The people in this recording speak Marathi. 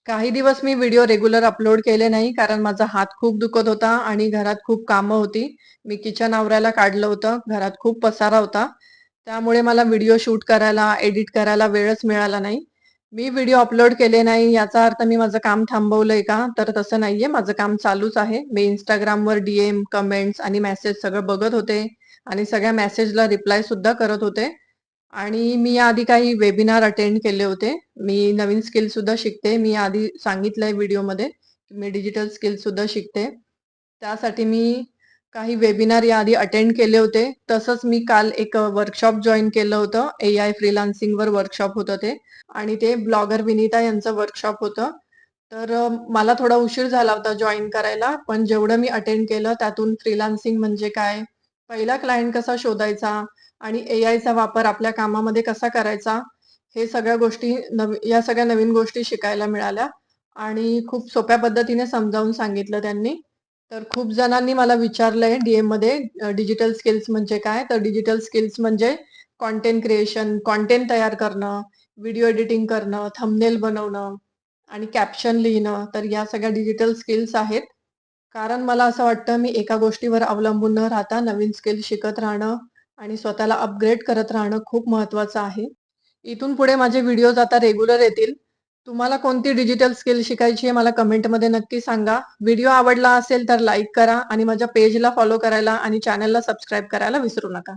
काही दिवस मी व्हिडिओ रेग्युलर अपलोड केले नाही कारण माझा हात खूप दुखत होता आणि घरात खूप कामं होती. मी किचन आवरायला काढलं होतं. घरात खूप पसारा होता. त्यामुळे मला व्हिडिओ शूट करायला, एडिट करायला वेळच मिळाला नाही. मी व्हिडिओ अपलोड केले नाही याचा अर्थ मी माझं काम थांबवलंय का? तर तसं नाहीये. माझं काम चालूच आहे. मी Instagramवर डी-एम, कमेंट्स आणि मेसेज सगळं बघत होते आणि सगळ्या मेसेजला रिप्लाय सुद्धा करत होते. आणि मी याआधी काही वेबिनार अटेंड केले होते. मी नवीन स्किल सुद्धा शिकते. मी आधी सांगितलंय व्हिडिओमध्ये, की मी डिजिटल स्किल सुद्धा शिकते. त्यासाठी मी काही वेबिनार याआधी अटेंड केले होते. तसंच मी काल एक वर्कशॉप जॉइन केलं होतं. एआय फ्रीलान्सिंगवर वर्कशॉप होतं ते आणि ते ब्लॉगर विनिता यांचं वर्कशॉप होतं. तर मला थोडा उशीर झाला होता जॉइन करायला. पण जेवढं मी अटेंड केलं त्यातून फ्रीलान्सिंग म्हणजे काय? पहिला क्लायंट कसा शोधायचा? आणि एआयचा वापर आपल्या कामामध्ये कसा करायचा? हे सगळ्या गोष्टी या सगळ्या नवीन गोष्टी शिकायला मिळाल्या आणि खूप सोप्या पद्धतीने समजावून सांगितलं त्यांनी. तर खूप जणांनी मला विचारलंय डी-एममध्ये डिजिटल स्किल्स म्हणजे काय? तर डिजिटल स्किल्स म्हणजे कंटेंट क्रिएशन, कंटेंट तयार करणं, व्हिडिओ एडिटिंग करणं, थंबनेल बनवणं आणि कॅप्शन लिहिणं. तर या सगळ्या डिजिटल स्किल्स आहेत. कारण मला असं वाटतं मी एका गोष्टीवर अवलंबून न राहता नवीन स्किल शिकत राहणं आणि स्वतःला अपग्रेड करत राहणं खूप महत्वाचं आहे. इथून पुढे माझे व्हिडिओज आता रेग्युलर येतील. तुम्हाला कोणती डिजिटल स्किल शिकायची आहे मला कमेंटमध्ये नक्की सांगा. व्हिडिओ आवडला असेल तर लाईक करा आणि माझ्या पेजला फॉलो करायला आणि चॅनलला सबस्क्राईब करायला विसरू नका.